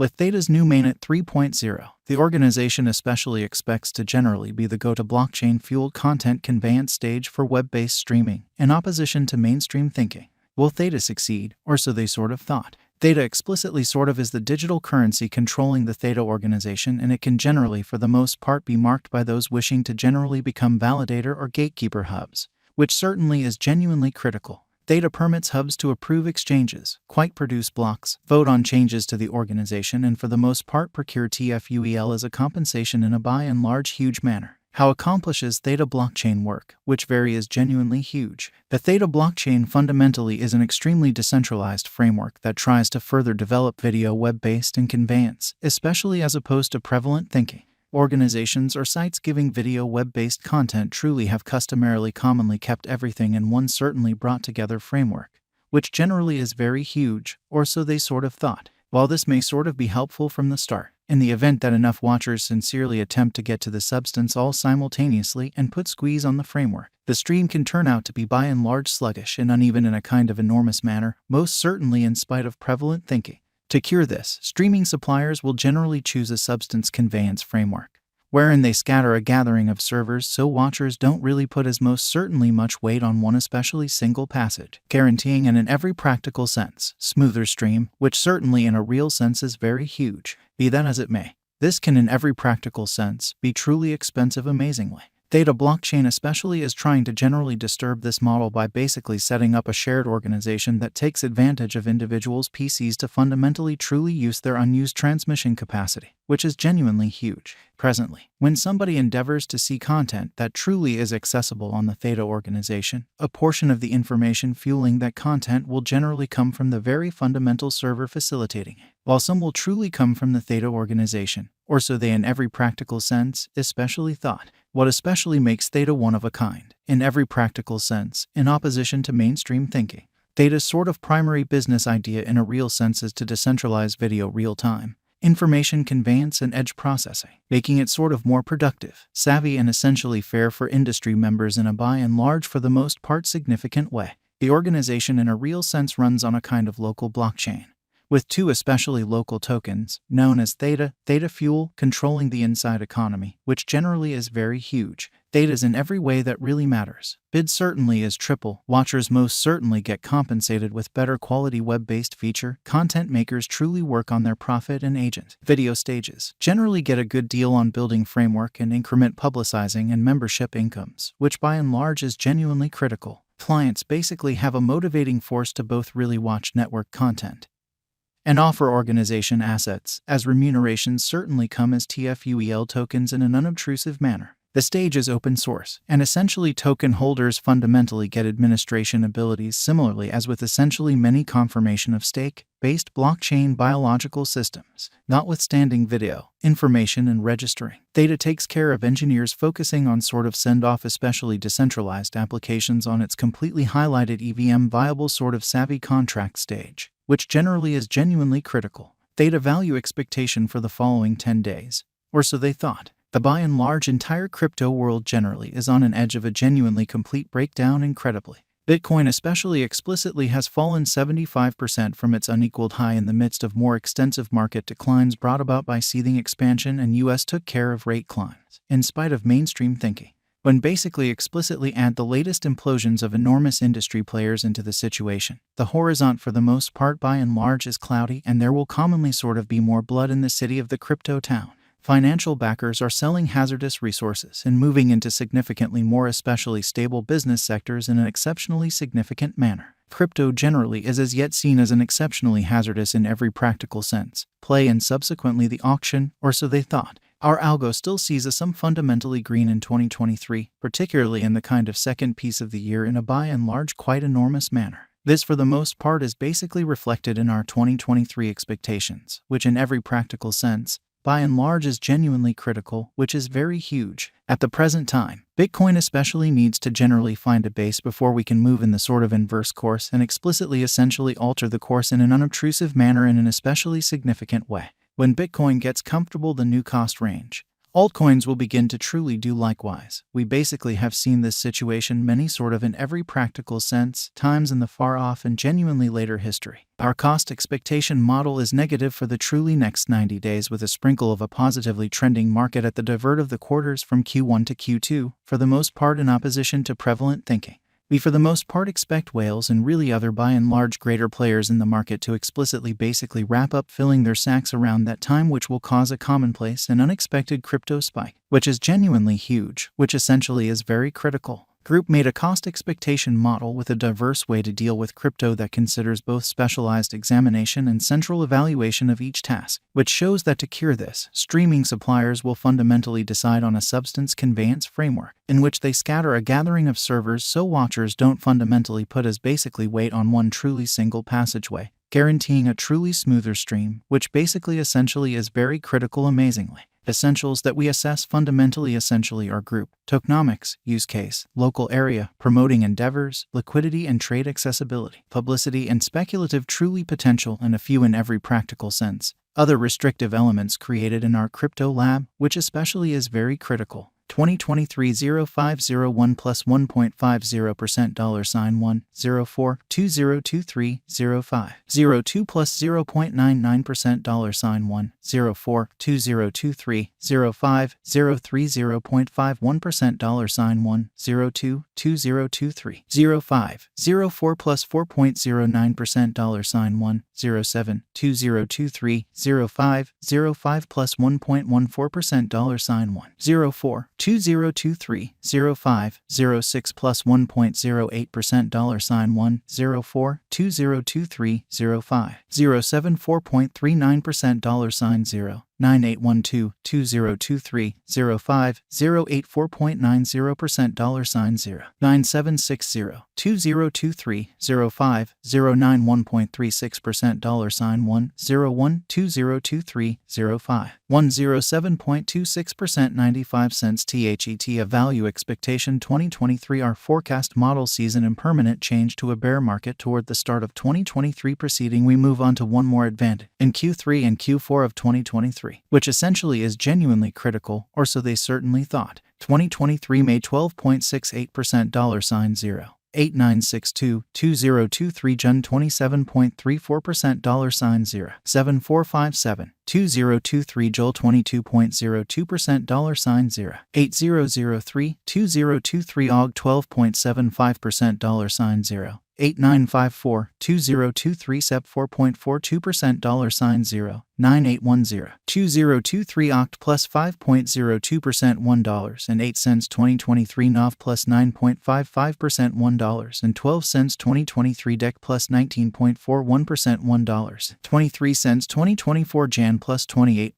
With Theta's new mainnet 3.0, the organization especially expects to generally be the go-to blockchain-fueled content conveyance stage for web-based streaming, in opposition to mainstream thinking. Will Theta succeed, or so they sort of thought? Theta explicitly sort of is the digital currency controlling the Theta organization, and it can generally, for the most part, be marked by those wishing to generally become validator or gatekeeper hubs, which certainly is genuinely critical. Theta permits hubs to approve exchanges, quite produce blocks, vote on changes to the organization, and for the most part procure tfuel as a compensation in a by and large huge manner. How accomplishes Theta blockchain work, which vary is genuinely huge. The Theta blockchain fundamentally is an extremely decentralized framework that tries to further develop video web-based and conveyance, especially as opposed to prevalent thinking. Organizations or sites giving video web-based content truly have customarily commonly kept everything in one certainly brought together framework, which generally is very huge, or so they sort of thought. While this may sort of be helpful from the start, in the event that enough watchers sincerely attempt to get to the substance all simultaneously and put squeeze on the framework, the stream can turn out to be by and large sluggish and uneven in a kind of enormous manner, most certainly in spite of prevalent thinking. To cure this, streaming suppliers will generally choose a substance conveyance framework, wherein they scatter a gathering of servers so watchers don't really put as most certainly much weight on one especially single passage, guaranteeing an in every practical sense smoother stream, which certainly in a real sense is very huge. Be that as it may, this can in every practical sense be truly expensive amazingly. Theta blockchain especially is trying to generally disturb this model by basically setting up a shared organization that takes advantage of individuals' PCs to fundamentally truly use their unused transmission capacity, which is genuinely huge. Presently, when somebody endeavors to see content that truly is accessible on the Theta organization, a portion of the information fueling that content will generally come from the very fundamental server facilitating it, while some will truly come from the Theta organization, or so they in every practical sense especially thought. What especially makes Theta one of a kind, in every practical sense, in opposition to mainstream thinking. Theta's sort of primary business idea in a real sense is to decentralize video real-time information conveyance and edge processing, making it sort of more productive, savvy, and essentially fair for industry members in a by and large for the most part significant way. The organization in a real sense runs on a kind of local blockchain, with two especially local tokens, known as Theta, tfuel, controlling the inside economy, which generally is very huge. Theta's in every way that really matters. Bid certainly is triple. Watchers most certainly get compensated with better quality web-based feature. Content makers truly work on their profit, and agent video stages generally get a good deal on building framework and increment publicizing and membership incomes, which by and large is genuinely critical. Clients basically have a motivating force to both really watch network content and offer organization assets, as remunerations certainly come as tfuel tokens in an unobtrusive manner. The stage is open source, and essentially token holders fundamentally get administration abilities similarly as with essentially many confirmation of stake-based blockchain biological systems, notwithstanding video, information, and registering. Theta takes care of engineers focusing on sort of send-off especially decentralized applications on its completely highlighted EVM viable sort of savvy contract stage, which generally is genuinely critical. Theta value expectation for the following 10 days, or so they thought. The by and large entire crypto world generally is on an edge of a genuinely complete breakdown incredibly. Bitcoin especially explicitly has fallen 75% from its unequaled high in the midst of more extensive market declines brought about by seething expansion, and US took care of rate climbs, in spite of mainstream thinking. When basically explicitly add the latest implosions of enormous industry players into the situation, the horizon for the most part by and large is cloudy, and there will commonly sort of be more blood in the city of the crypto town. Financial backers are selling hazardous resources and moving into significantly more especially stable business sectors in an exceptionally significant manner. Crypto generally is as yet seen as an exceptionally hazardous in every practical sense play, and subsequently the auction, or so they thought. Our algo still sees a sum fundamentally green in 2023, particularly in the kind of second piece of the year in a by and large quite enormous manner. This for the most part is basically reflected in our 2023 expectations, which in every practical sense, by and large is genuinely critical, which is very huge. At the present time, Bitcoin especially needs to generally find a base before we can move in the sort of inverse course and explicitly essentially alter the course in an unobtrusive manner in an especially significant way. When Bitcoin gets comfortable the new cost range, Altcoins will begin to truly do likewise. We basically have seen this situation many sort of in every practical sense, times in the far off and genuinely later history. Our cost expectation model is negative for the truly next 90 days with a sprinkle of a positively trending market at the divert of the quarters from Q1 to Q2, for the most part in opposition to prevalent thinking. We for the most part expect whales and really other by and large greater players in the market to explicitly basically wrap up filling their sacks around that time, which will cause a commonplace and unexpected crypto spike, which is genuinely huge, which essentially is very critical. Group made a cost expectation model with a diverse way to deal with crypto that considers both specialized examination and central evaluation of each task, which shows that to cure this, streaming suppliers will fundamentally decide on a substance conveyance framework, in which they scatter a gathering of servers so watchers don't fundamentally put as basically weight on one truly single passageway, guaranteeing a truly smoother stream, which basically essentially is very critical amazingly. Essentials that we assess fundamentally essentially are group, tokenomics, use case, local area, promoting endeavors, liquidity and trade accessibility, publicity and speculative truly potential, and a few in every practical sense. Other restrictive elements created in our crypto lab, which especially is very critical. 2023-0501 plus 1.50% $1 04 2023 05 02 plus 0.99% $1 04 2023 05 03 0.51% $1 02 2023 05 04 plus 4.09% $1 07 2023 05 05 plus 1.14% $1 04 2023 05 06 plus 1.08% $1 04 2023 05 07 4.39% $0 9812 2023 05 08 4.90% $0 9760 2023 05 09 1.36% $1 01 2023 05 107.26% 95 cents THET. A value expectation 2023. Our forecast model sees an impermanent change to a bear market toward the start of 2023. Proceeding, we move on to one more advantage in Q3 and Q4 of 2023, which essentially is genuinely critical, or so they certainly thought. 2023 May 12.68% $0 8962 2023 June 27.34% $0 7457 2023 Joel 22.02% $0 8003 2023 Og 12.75% $0 8954 2023 Sep 4.42% $0 9810 2023 Oct plus 5.02% $1.08 2023 Nov plus 9.55% $1.12 2023 Dec plus 19.41% $1.23 2024 Jan plus 28.